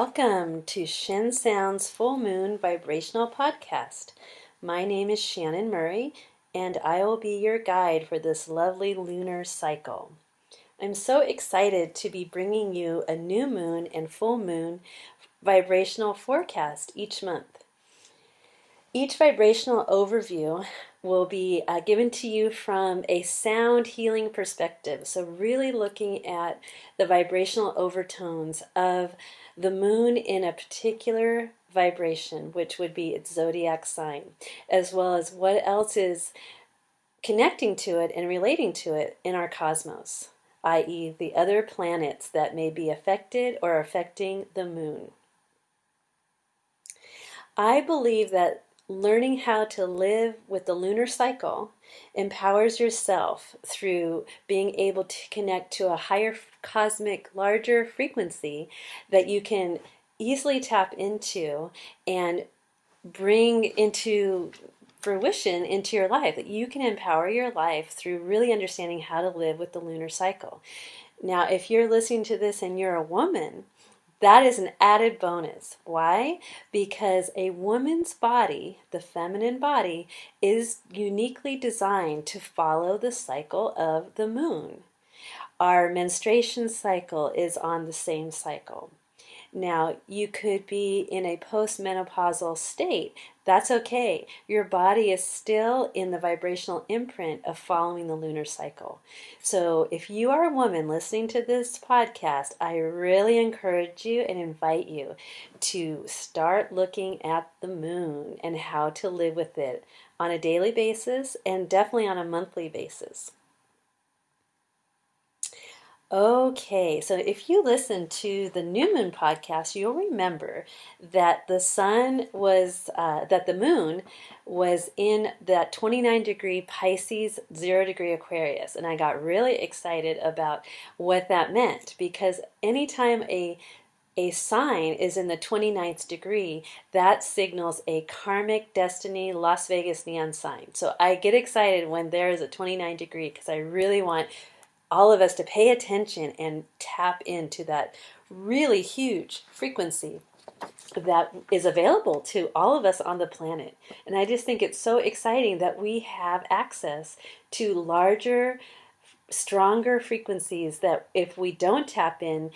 Welcome to Shen Sound's Full Moon Vibrational Podcast. My name is Shannon Murray, and I will be your guide for this lovely lunar cycle. I'm so excited to be bringing you a new moon and full moon vibrational forecast each month. Each vibrational overview will be given to you from a sound healing perspective. So really looking at the vibrational overtones of the moon in a particular vibration, which would be its zodiac sign, as well as what else is connecting to it and relating to it in our cosmos, i.e. the other planets that may be affected or affecting the moon. I believe that learning how to live with the lunar cycle empowers yourself through being able to connect to a higher cosmic, larger frequency that you can easily tap into and bring into fruition into your life. That you can empower your life through really understanding how to live with the lunar cycle. Now, if you're listening to this and you're a woman, that is an added bonus. Why? Because a woman's body, the feminine body, is uniquely designed to follow the cycle of the moon. Our menstruation cycle is on the same cycle. Now, you could be in a postmenopausal state. That's okay. Your body is still in the vibrational imprint of following the lunar cycle. So if you are a woman listening to this podcast, I really encourage you and invite you to start looking at the moon and how to live with it on a daily basis and definitely on a monthly basis. Okay, so if you listen to the New Moon podcast, you'll remember that that the moon was in that 29-degree Pisces, 0-degree Aquarius. And I got really excited about what that meant, because anytime a sign is in the 29th degree, that signals a karmic destiny Las Vegas neon sign. So I get excited when there is a 29 degree because I really want all of us to pay attention and tap into that really huge frequency that is available to all of us on the planet. And I just think it's so exciting that we have access to larger, stronger frequencies that if we don't tap in,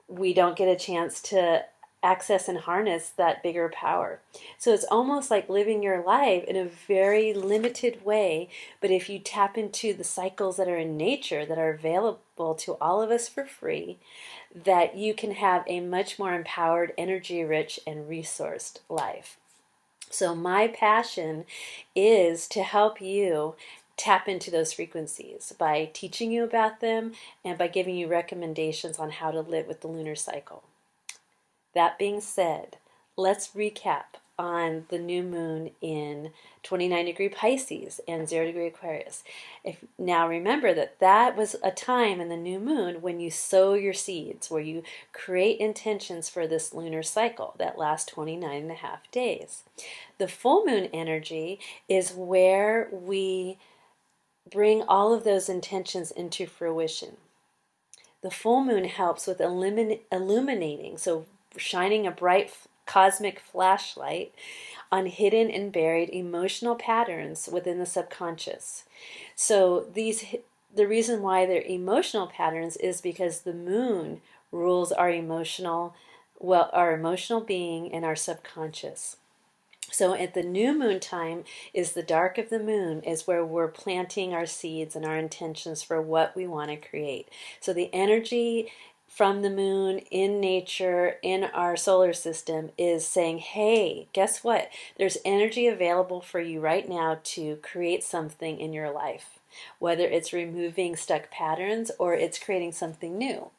we don't get a chance to access and harness that bigger power. So it's almost like living your life in a very limited way, but if you tap into the cycles that are in nature that are available to all of us for free, that you can have a much more empowered, energy-rich, and resourced life. So my passion is to help you tap into those frequencies by teaching you about them and by giving you recommendations on how to live with the lunar cycle. That being said, let's recap on the new moon in 29-degree Pisces and 0-degree Aquarius. Now remember that was a time in the new moon when you sow your seeds, where you create intentions for this lunar cycle that lasts 29 and a half days. The full moon energy is where we bring all of those intentions into fruition. The full moon helps with illuminating, so shining a bright cosmic flashlight on hidden and buried emotional patterns within the subconscious. So the reason why they're emotional patterns is because the moon rules our emotional being and our subconscious. So at the new moon time is the dark of the moon, is where we're planting our seeds and our intentions for what we want to create. So the energy from the moon in nature, in our solar system, is saying, hey, guess what? There's energy available for you right now to create something in your life, whether it's removing stuck patterns or it's creating something new.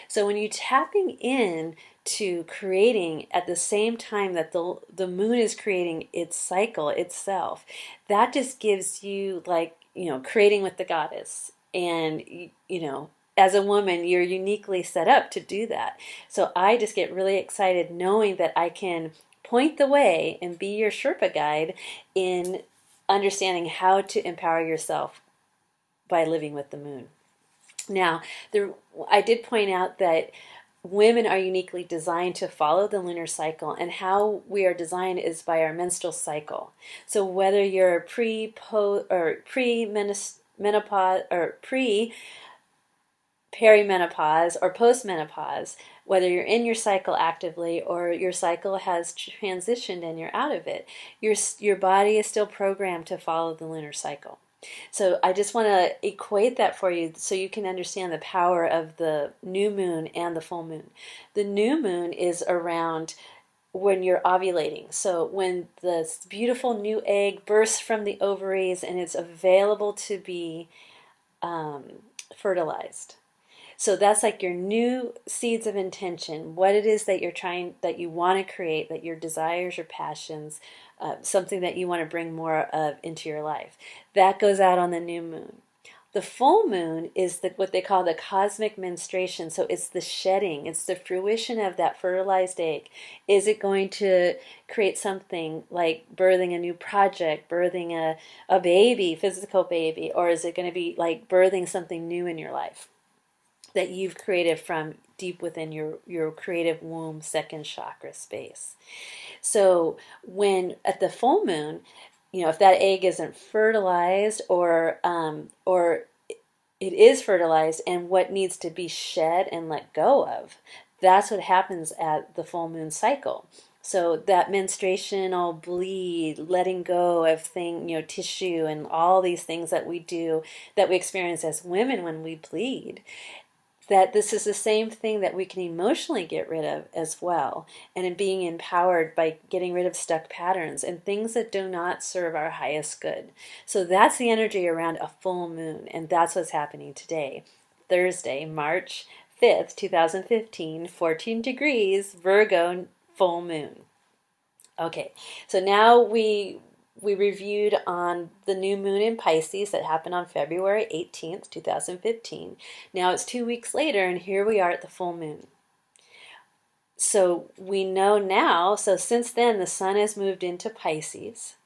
So when you're tapping in to creating at the same time that the moon is creating its cycle itself, that just gives you, like, creating with the goddess. And, as a woman, you're uniquely set up to do that. So I just get really excited knowing that I can point the way and be your Sherpa guide in understanding how to empower yourself by living with the moon. Now, I did point out that women are uniquely designed to follow the lunar cycle, and how we are designed is by our menstrual cycle. So whether you're menopause or perimenopause or postmenopause, whether you're in your cycle actively or your cycle has transitioned and you're out of it, your body is still programmed to follow the lunar cycle. So I just want to equate that for you so you can understand the power of the new moon and the full moon. The new moon is around when you're ovulating. So when this beautiful new egg bursts from the ovaries and it's available to be fertilized. So that's like your new seeds of intention, what it is that that you want to create, that your desires, your passions, something that you want to bring more of into your life. That goes out on the new moon. The full moon is what they call the cosmic menstruation. So it's the shedding, it's the fruition of that fertilized egg. Is it going to create something like birthing a new project, birthing a baby, physical baby, or is it going to be like birthing something new in your life that you've created from deep within your creative womb, second chakra space? So when at the full moon, if that egg isn't fertilized or it is fertilized and what needs to be shed and let go of, that's what happens at the full moon cycle. So that menstruational bleed, letting go of tissue and all these things that we do, that we experience as women when we bleed, that this is the same thing that we can emotionally get rid of as well, and in being empowered by getting rid of stuck patterns and things that do not serve our highest good. So that's the energy around a full moon, and that's what's happening today, Thursday, March 5th, 2015, 14 degrees, Virgo, full moon. Okay, so now we reviewed on the new moon in Pisces that happened on February 18th, 2015. Now it's 2 weeks later, and here we are at the full moon. So we know now, so since then the sun has moved into Pisces,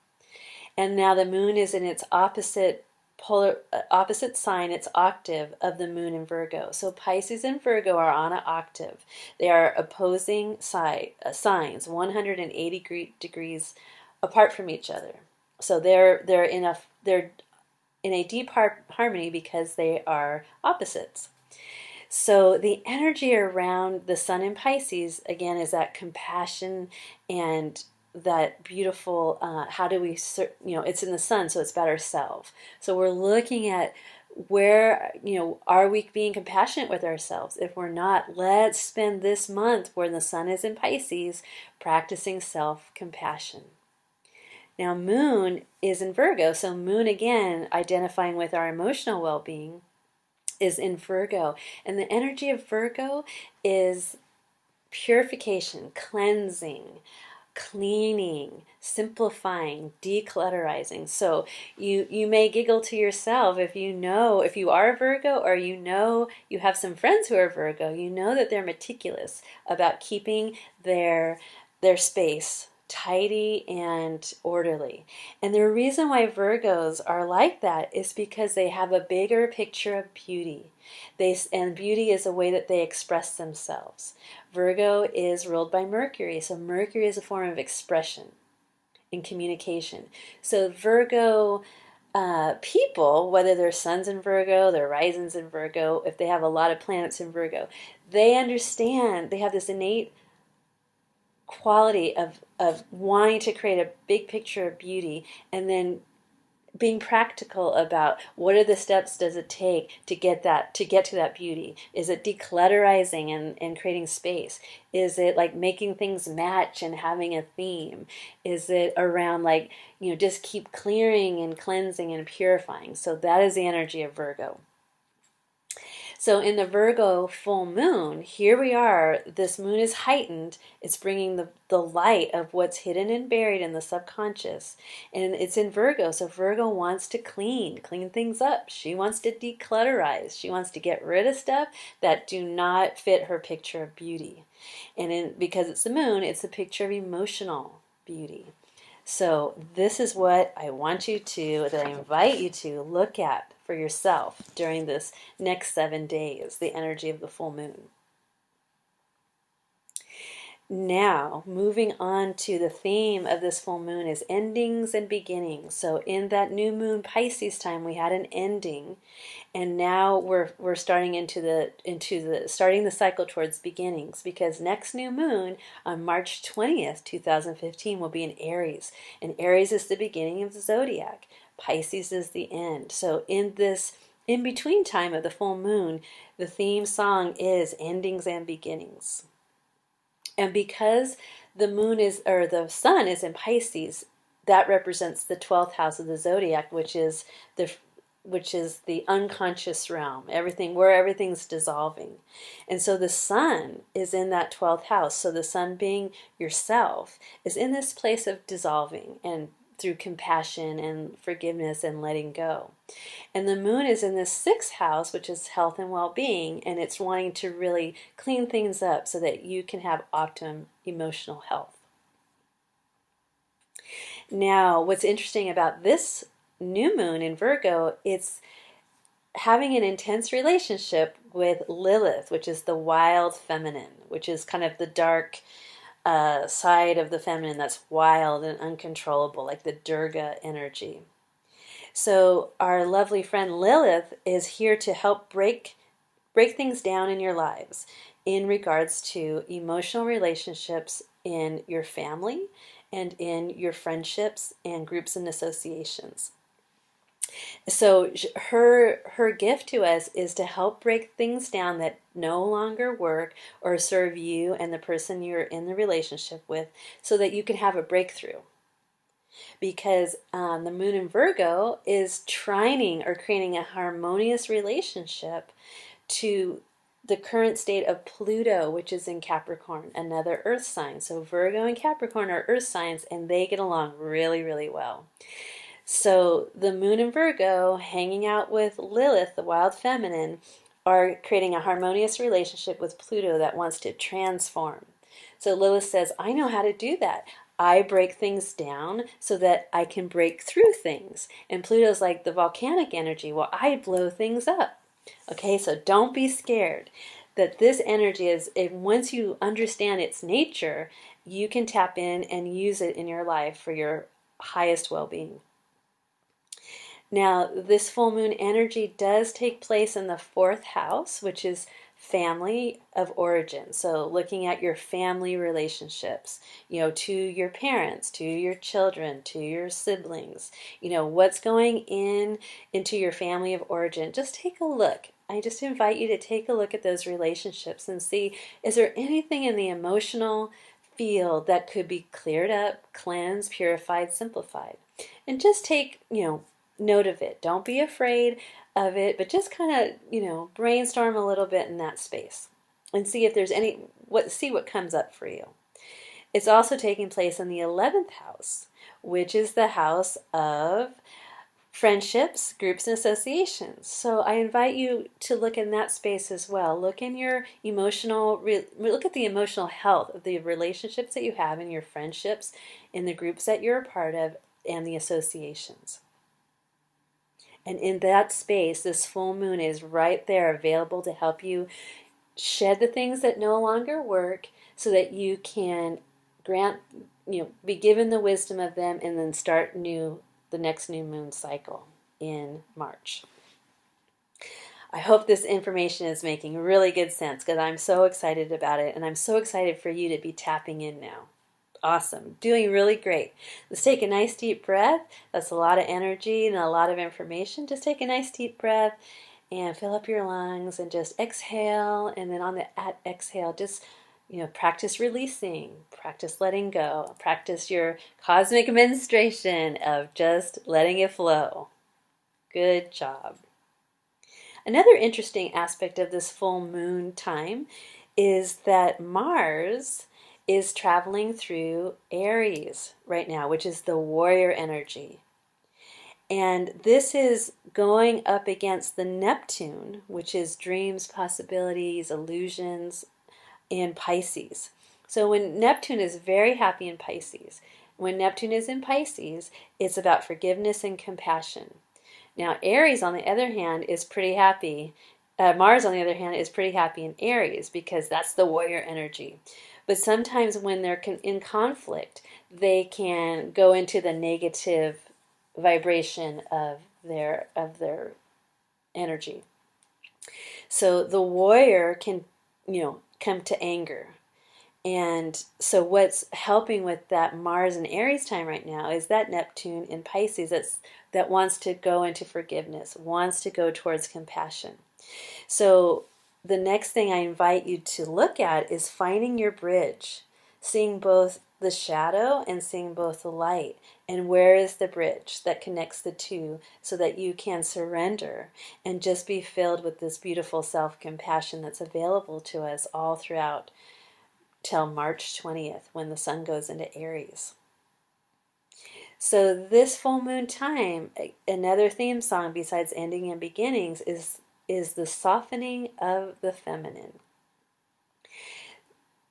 and now the moon is in its opposite sign, its octave of the moon in Virgo. So Pisces and Virgo are on an octave. They are opposing signs, 180 degrees apart from each other. So they're in a deep harmony because they are opposites. So the energy around the sun in Pisces, again, is that compassion and that beautiful, how do we, it's in the sun, so it's about ourselves. So we're looking at where, are we being compassionate with ourselves? If we're not, let's spend this month where the sun is in Pisces practicing self-compassion. Now moon is in Virgo, so moon again, identifying with our emotional well-being, is in Virgo. And the energy of Virgo is purification, cleansing, cleaning, simplifying, declutterizing. So you may giggle to yourself if you are a Virgo, or you have some friends who are Virgo, that they're meticulous about keeping their space tidy and orderly. And the reason why Virgos are like that is because they have a bigger picture of beauty. And beauty is a way that they express themselves. Virgo is ruled by Mercury, so Mercury is a form of expression and communication. So Virgo people, whether their sun's in Virgo, their rising's in Virgo, if they have a lot of planets in Virgo, they understand, they have this innate quality of wanting to create a big picture of beauty, and then being practical about what are the steps does it take to get to that beauty. Is it declutterizing and creating space? Is it like making things match and having a theme? Is it around just keep clearing and cleansing and purifying? So that is the energy of Virgo. So in the Virgo full moon, here we are, this moon is heightened. It's bringing the light of what's hidden and buried in the subconscious. And it's in Virgo, so Virgo wants to clean things up. She wants to declutterize. She wants to get rid of stuff that do not fit her picture of beauty. And because it's the moon, it's a picture of emotional beauty. So this is what I invite you to look at for yourself during this next 7 days, the energy of the full moon. Now, moving on to the theme of this full moon is endings and beginnings. So in that new moon Pisces time, we had an ending, and now we're starting into the starting the cycle towards beginnings, because next new moon on March 20th, 2015 will be in Aries. And Aries is the beginning of the zodiac. Pisces is the end. So in this in between time of the full moon, the theme song is endings and beginnings. And because the moon is, or the sun is in Pisces, that represents the 12th house of the zodiac, the which is the unconscious realm, everything where everything's dissolving. And so the sun is in that 12th house. So the sun, being yourself, is in this place of dissolving, and through compassion and forgiveness and letting go. And the moon is in the 6th house, which is health and well-being, and it's wanting to really clean things up so that you can have optimum emotional health. Now, what's interesting about this new moon in Virgo, it's having an intense relationship with Lilith, which is the wild feminine, which is kind of the dark side of the feminine that's wild and uncontrollable, like the Durga energy. So our lovely friend Lilith is here to help break things down in your lives in regards to emotional relationships in your family and in your friendships and groups and associations. So her gift to us is to help break things down that no longer work or serve you and the person you're in the relationship with, so that you can have a breakthrough. Because the moon in Virgo is trining or creating a harmonious relationship to the current state of Pluto, which is in Capricorn, another earth sign. So Virgo and Capricorn are earth signs, and they get along really, really well. So the moon in Virgo hanging out with Lilith, the wild feminine, are creating a harmonious relationship with Pluto that wants to transform. So Lilith says, I know how to do that. I break things down so that I can break through things. And Pluto's like the volcanic energy. Well, I blow things up. Okay, so don't be scared that this energy is, once you understand its nature, you can tap in and use it in your life for your highest well-being. Now, this full moon energy does take place in the 4th house, which is family of origin. So looking at your family relationships, to your parents, to your children, to your siblings, what's going into your family of origin. Just take a look. I just invite you to take a look at those relationships and see, is there anything in the emotional field that could be cleared up, cleansed, purified, simplified? And just take, note of it. Don't be afraid of it, but just kind of, brainstorm a little bit in that space and see if there's see what comes up for you. It's also taking place in the 11th house, which is the house of friendships, groups, and associations. So I invite you to look in that space as well. Look at the emotional health of the relationships that you have in your friendships, in the groups that you're a part of, and the associations. And in that space, this full moon is right there available to help you shed the things that no longer work, so that you can be given the wisdom of them, and then start the next new moon cycle in March. I hope this information is making really good sense, because I'm so excited about it, and I'm so excited for you to be tapping in now. Awesome. Doing really great. Let's take a nice deep breath. That's a lot of energy and a lot of information. Just take a nice deep breath and fill up your lungs, and just exhale. And then on the exhale, just practice releasing, practice letting go, practice your cosmic menstruation of just letting it flow. Good job. Another interesting aspect of this full moon time is that Mars is traveling through Aries right now, which is the warrior energy. And this is going up against the Neptune, which is dreams, possibilities, illusions, in Pisces. So when Neptune is very happy in Pisces, when Neptune is in Pisces, it's about forgiveness and compassion. Now, Aries, on the other hand, is pretty happy. Mars, on the other hand, is pretty happy in Aries, because that's the warrior energy. But sometimes when they're in conflict, they can go into the negative vibration of their energy. So the warrior can, come to anger. And so what's helping with that Mars and Aries time right now is that Neptune in Pisces that wants to go into forgiveness, wants to go towards compassion. So the next thing I invite you to look at is finding your bridge, seeing both the shadow and seeing both the light. And where is the bridge that connects the two so that you can surrender and just be filled with this beautiful self-compassion that's available to us all throughout till March 20th when the sun goes into Aries. So this full moon time, another theme song besides ending and beginnings is the softening of the feminine.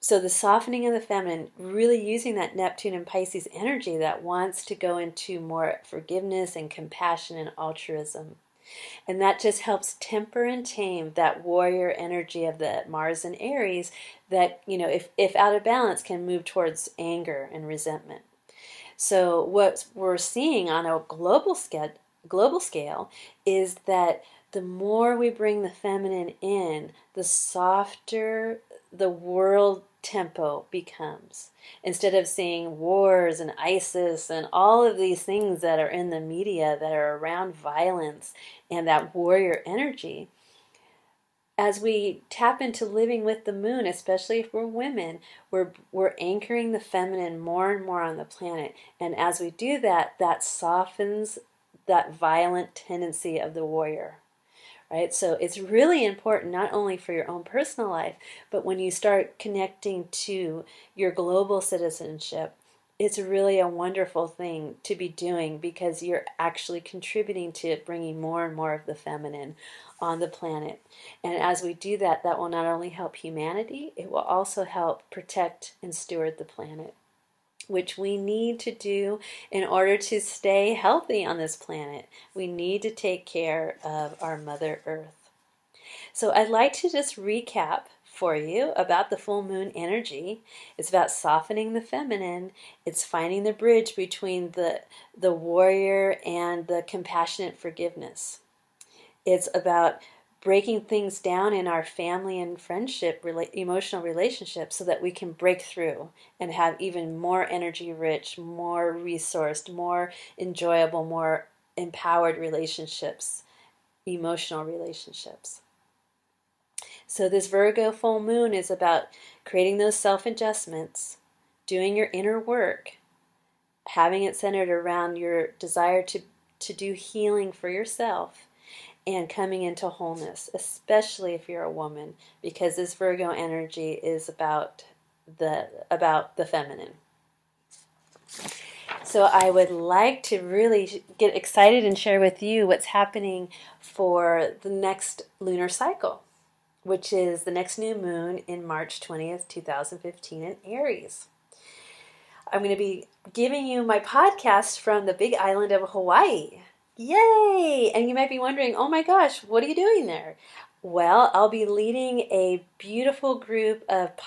So the softening of the feminine, really using that Neptune and Pisces energy that wants to go into more forgiveness and compassion and altruism. And that just helps temper and tame that warrior energy of the Mars and Aries that, if out of balance, can move towards anger and resentment. So what we're seeing on a global scale is that the more we bring the feminine in, the softer the world tempo becomes. Instead of seeing wars and ISIS and all of these things that are in the media that are around violence and that warrior energy, as we tap into living with the moon, especially if we're women, we're anchoring the feminine more and more on the planet. And as we do that, that softens that violent tendency of the warrior. Right? So it's really important not only for your own personal life, but when you start connecting to your global citizenship, it's really a wonderful thing to be doing because you're actually contributing to bringing more and more of the feminine on the planet. And as we do that, that will not only help humanity, it will also help protect and steward the planet, which we need to do in order to stay healthy on this planet. We need to take care of our Mother Earth. So I'd like to just recap for you about the full moon energy. It's about softening the feminine. It's finding the bridge between the warrior and the compassionate forgiveness. It's about breaking things down in our family and friendship, emotional relationships so that we can break through and have even more energy rich, more resourced, more enjoyable, more empowered relationships, emotional relationships. So this Virgo full moon is about creating those self-adjustments, doing your inner work, having it centered around your desire to do healing for yourself, and coming into wholeness, especially if you're a woman, because this Virgo energy is about the feminine. So I would like to really get excited and share with you what's happening for the next lunar cycle, which is the next new moon in March 20th, 2015 in Aries. I'm going to be giving you my podcast from the big island of Hawaii. Yay! And you might be wondering, oh my gosh, what are you doing there? Well, I'll be leading a beautiful group of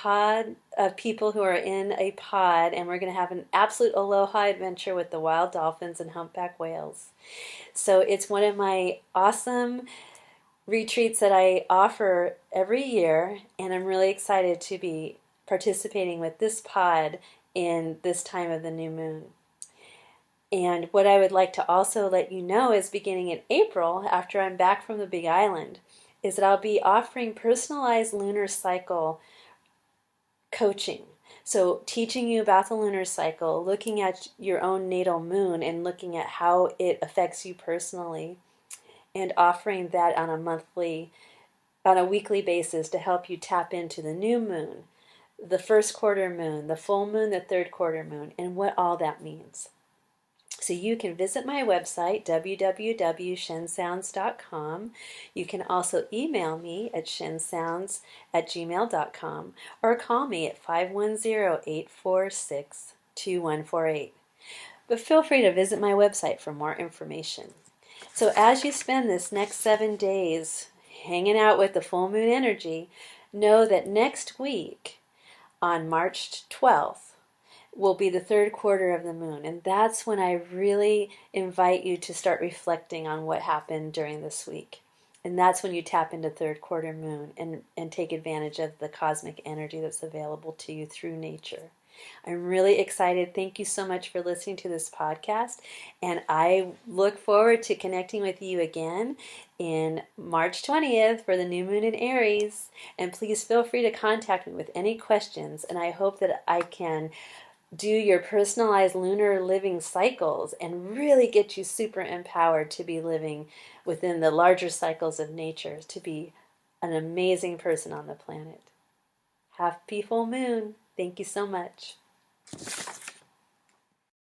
people who are in a pod, and we're going to have an absolute aloha adventure with the wild dolphins and humpback whales. So it's one of my awesome retreats that I offer every year, and I'm really excited to be participating with this pod in this time of the new moon. And what I would like to also let you know is beginning in April, after I'm back from the Big Island, is that I'll be offering personalized lunar cycle coaching. So teaching you about the lunar cycle, looking at your own natal moon and looking at how it affects you personally, and offering that on a weekly basis to help you tap into the new moon, the first quarter moon, the full moon, the third quarter moon, and what all that means. So you can visit my website, www.shensounds.com. You can also email me at shensounds@gmail.com or call me at 510-846-2148. But feel free to visit my website for more information. So as you spend this next 7 days hanging out with the full moon energy, know that next week on March 12th will be the third quarter of the moon. And that's when I really invite you to start reflecting on what happened during this week. And that's when you tap into third quarter moon and take advantage of the cosmic energy that's available to you through nature. I'm really excited. Thank you so much for listening to this podcast. And I look forward to connecting with you again in March 20th for the new moon in Aries. And please feel free to contact me with any questions. And I hope that I can do your personalized lunar living cycles and really get you super empowered to be living within the larger cycles of nature, to be an amazing person on the planet. Happy full moon. Thank you so much.